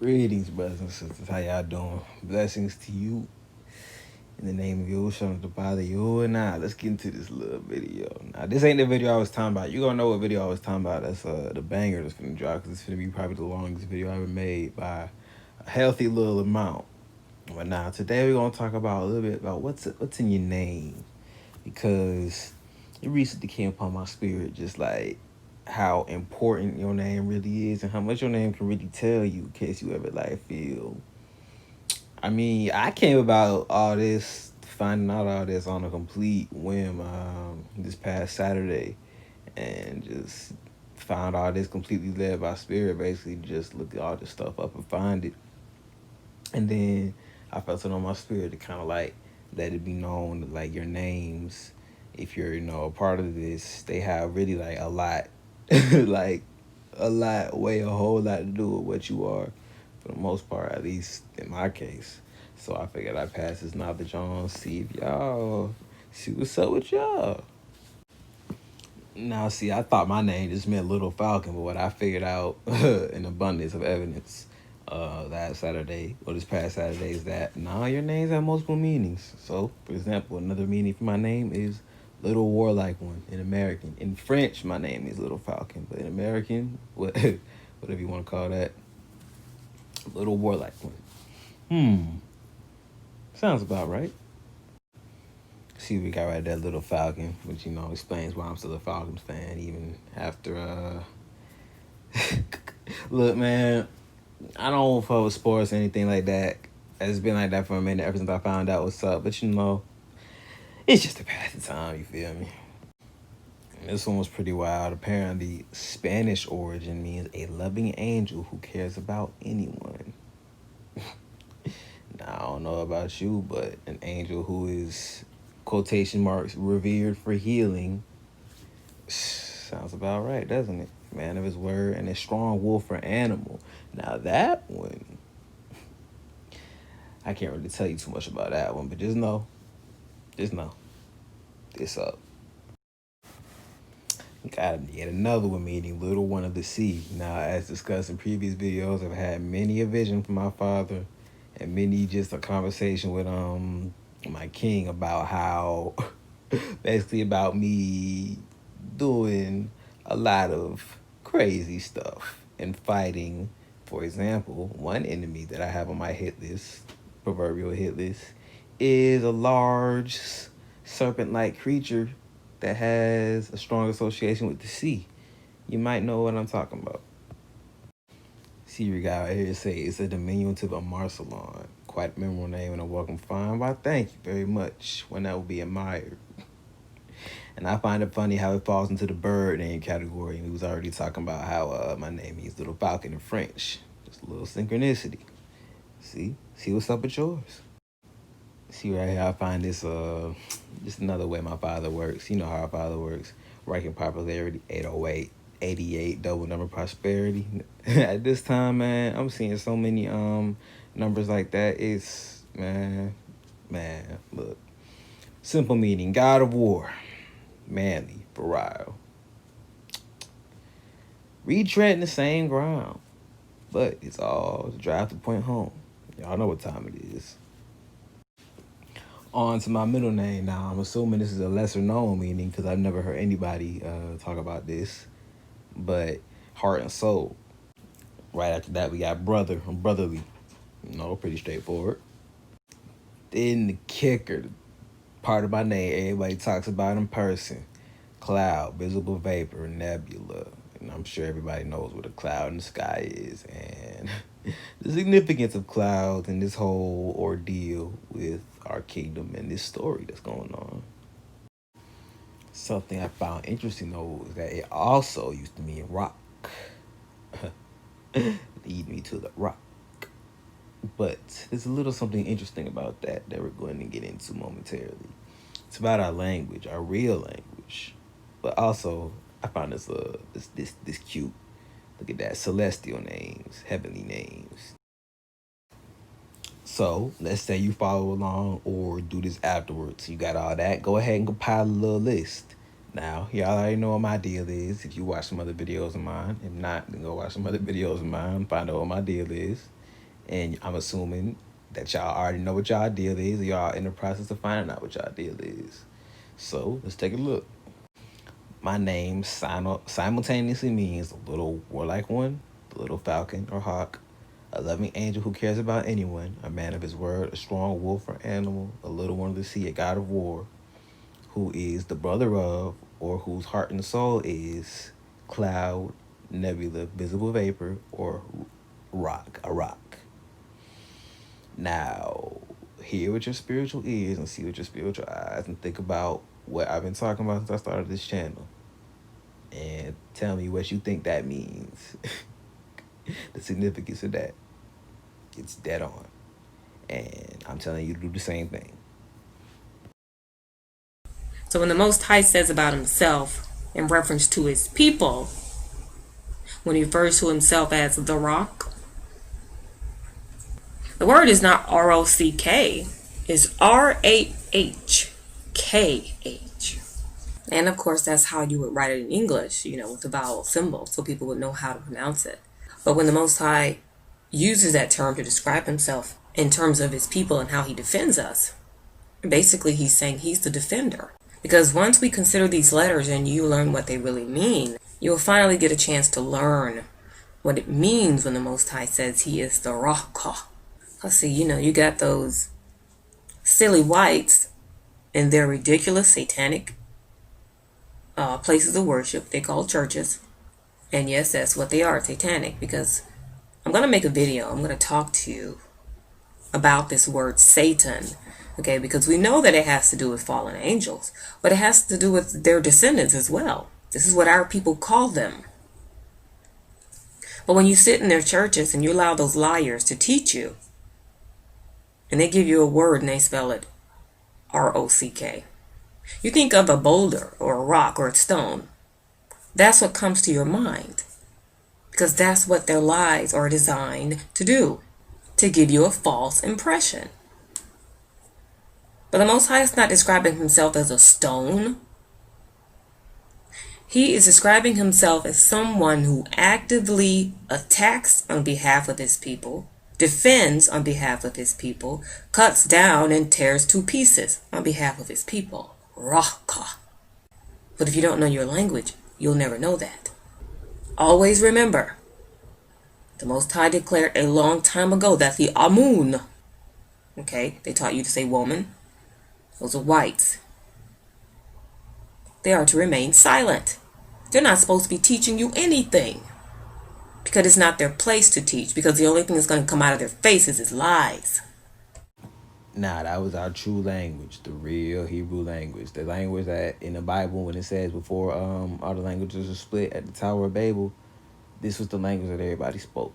Greetings, brothers and sisters. How y'all doing? Blessings to you. In the name of Yahushua, the Father, Yahuwah. Now, let's get into this little video. Now, this ain't the video I was talking about. You gonna know what video I was talking about. That's the banger that's finna drop, because it's finna be probably the longest video I ever made by a healthy little amount. But now, today we're gonna talk about a little bit about what's in your name, because it recently came upon my spirit, just like how important your name really is and how much your name can really tell you in case you ever like feel. I mean, I came about all this, finding out all this on a complete whim this past Saturday, and just found all this completely led by spirit. Basically, just look all this stuff up and find it, and then I felt it on my spirit to kind of like let it be known that, like, your names, if you're a part of this, they have really like a lot, like a whole lot to do with what you are, for the most part, at least in my case. So I figured I'd pass this knowledge on, see if y'all see what's up with y'all. Now, see, I thought my name just meant Little Falcon, but what I figured out in abundance of evidence last Saturday, or this past Saturday, is that your names have multiple meanings. So, for example, another meaning for my name is Little Warlike One in American. In French, my name is Little Falcon, but in American, whatever you want to call that, Little Warlike One. Sounds about right. See, we got right there, Little Falcon, which explains why I'm still a Falcons fan even after. Look, man, I don't fuck with sports or anything like that. It's been like that for a minute ever since I found out what's up. But it's just a pass of time. You feel me? And this one was pretty wild. Apparently, Spanish origin means a loving angel who cares about anyone. Now, I don't know about you, but an angel who is, quotation marks, revered for healing, sounds about right, doesn't it? Man of his word and a strong wolf or animal. Now, that one, I can't really tell you too much about that one, but just know, it's up. Got yet another one, meaning Little One of the Sea. Now, as discussed in previous videos, I've had many a vision from my father, and many just a conversation with my king about how, basically about me doing a lot of crazy stuff and fighting. For example, one enemy that I have on my hit list, proverbial hit list, is a large serpent-like creature that has a strong association with the sea. You might know what I'm talking about. See, we got right here to say it's a diminutive of Marcelon. Quite a memorable name and a welcome find. Why, thank you very much. One that will be admired. And I find it funny how it falls into the bird name category. We was already talking about how my name means Little Falcon in French. Just a little synchronicity. See what's up with yours. See right here, I find this just another way my father works. You know how our father works. Ranking popularity 808, 88, double number prosperity. At this time, man, I'm seeing so many numbers like that. It's man, look. Simple meaning, God of War. Manly, virile. Retreading the same ground. But it's all to drive the point home. Y'all know what time it is. On to my middle name now. I'm assuming this is a lesser known meaning because I've never heard anybody talk about this. But heart and soul. Right after that, we got brother and brotherly. Pretty straightforward. Then the kicker, part of my name everybody talks about in person. Cloud, visible vapor, nebula. And I'm sure everybody knows what a cloud in the sky is and the significance of clouds and this whole ordeal with our kingdom and this story that's going on. Something I found interesting, though, is that it also used to mean rock. Lead me to the rock. But there's a little something interesting about that we're going to get into momentarily. It's about our language, our real language. But also, I found this cute. Look at that, celestial names, heavenly names. So let's say you follow along or do this afterwards. You got all that. Go ahead and compile a little list. Now, y'all already know what my deal is. If you watch some other videos of mine, if not, then go watch some other videos of mine. Find out what my deal is. And I'm assuming that y'all already know what y'all deal is. Y'all in the process of finding out what y'all deal is. So let's take a look. My name simultaneously means the little warlike one, the little falcon or hawk, a loving angel who cares about anyone, a man of his word, a strong wolf or animal, a little one of the sea, a god of war, who is the brother of, or whose heart and soul is cloud, nebula, visible vapor, or rock, a rock. Now, hear what your spiritual ears and see with your spiritual eyes and think about what I've been talking about since I started this channel. And tell me what you think that means. The significance of that. It's dead on. And I'm telling you to do the same thing. So when the Most High says about himself in reference to his people, when he refers to himself as the rock, the word is not R-O-C-K, it's R-A-H-K-H. And of course, that's how you would write it in English, with the vowel symbol, so people would know how to pronounce it. But when the Most High uses that term to describe himself in terms of his people and how he defends us, basically he's saying he's the defender. Because once we consider these letters and you learn what they really mean, you'll finally get a chance to learn what it means when the Most High says he is the Raka. Let's see, you got those silly whites in their ridiculous satanic places of worship they call churches. And yes, that's what they are, satanic, because I'm going to make a video. I'm going to talk to you about this word Satan. Okay, because we know that it has to do with fallen angels, but it has to do with their descendants as well. This is what our people call them. But when you sit in their churches and you allow those liars to teach you, and they give you a word and they spell it R-O-C-K, you think of a boulder or a rock or a stone. That's what comes to your mind, because that's what their lies are designed to do, to give you a false impression. But the Most High is not describing himself as a stone. He is describing himself as someone who actively attacks on behalf of his people, defends on behalf of his people, cuts down and tears to pieces on behalf of his people. Raka. But if you don't know your language, you'll never know that. Always remember, the Most High declared a long time ago that the Amun, okay, they taught you to say woman. Those are whites. They are to remain silent. They're not supposed to be teaching you anything, because it's not their place to teach, because the only thing that's going to come out of their faces is lies. Nah, that was our true language, the real Hebrew language. The language that in the Bible, when it says before all the languages are split at the Tower of Babel, this was the language that everybody spoke.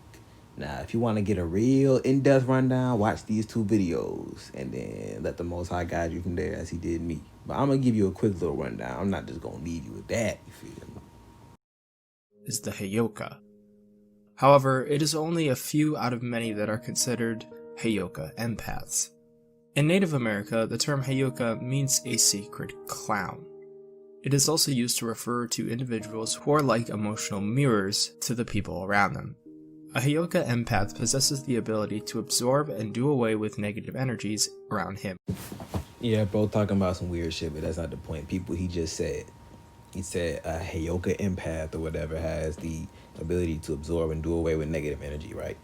Now, if you want to get a real in-depth rundown, watch these 2 videos and then let the Most High guide you from there as he did me. But I'm going to give you a quick little rundown. I'm not just going to leave you with that, you feel me? Is the Heyoka. However, it is only a few out of many that are considered Heyoka empaths. In Native America, the term Heyoka means a sacred clown. It is also used to refer to individuals who are like emotional mirrors to the people around them. A Heyoka empath possesses the ability to absorb and do away with negative energies around him. Yeah, bro, talking about some weird shit, but that's not the point. He said a Heyoka empath or whatever has the ability to absorb and do away with negative energy, right?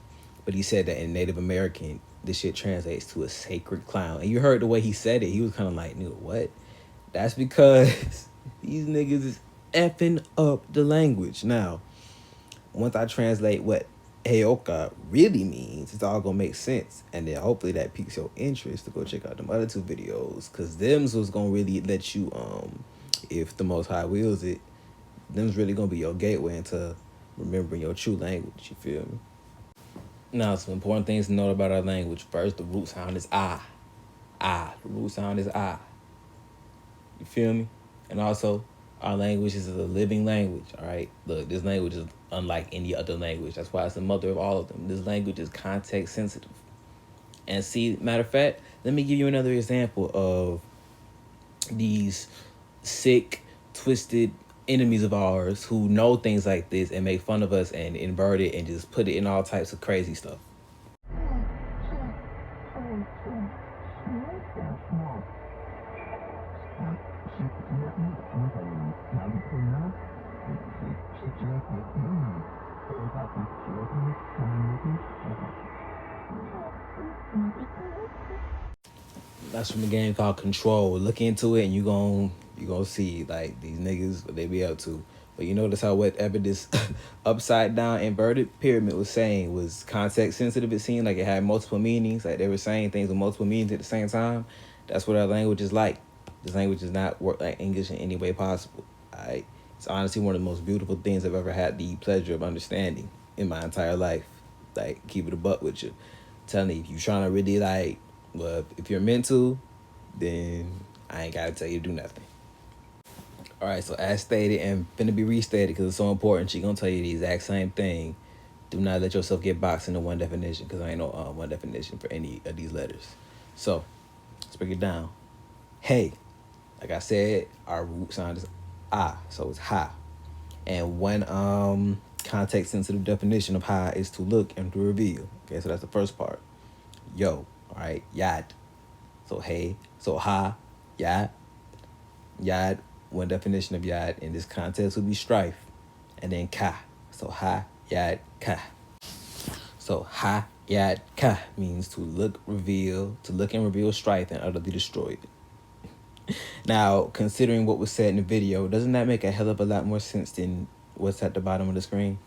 But he said that in Native American, this shit translates to a sacred clown. And you heard the way he said it. He was kind of like, nigga, what? That's because these niggas is effing up the language. Now, once I translate what Heyoka really means, it's all gonna make sense, and then hopefully that piques your interest to go check out them other 2 videos, because them's was gonna really let you if the Most High wills it, them's really gonna be your gateway into remembering your true language, you feel me? Now, some important things to note about our language. First, the root sound is ah. The root sound is ah. You feel me? And also, our language is a living language, all right? Look, this language is unlike any other language. That's why it's the mother of all of them. This language is context sensitive. And see, matter of fact, let me give you another example of these sick, twisted enemies of ours who know things like this and make fun of us and invert it and just put it in all types of crazy stuff. That's from the game called Control. Look into it and you gonna see like these niggas what they be up to. But you notice how whatever this upside down inverted pyramid was saying was context sensitive. It seemed like it had multiple meanings. Like they were saying things with multiple meanings at the same time. That's what our language is like. This language does not work like English in any way possible. Alright. It's honestly one of the most beautiful things I've ever had the pleasure of understanding in my entire life. Like, keep it a buck with you. I'm telling you, if you're trying to really like, well, if you're meant to, then I ain't gotta tell you to do nothing. Alright, so as stated and finna be restated because it's so important, she gonna tell you the exact same thing. Do not let yourself get boxed into one definition because I ain't no one definition for any of these letters. So, let's break it down. Hey, like I said, our root sound is ah, so it's ha. And one context sensitive definition of ha is to look and to reveal. Okay, so that's the first part. Yo, all right, yad. So hey, so ha, yad. Yad, one definition of yad in this context would be strife. And then ka. So ha, yad, ka. So ha, yad, ka means to look, reveal, to look and reveal strife and utterly destroy it. Now, considering what was said in the video, doesn't that make a hell of a lot more sense than what's at the bottom of the screen?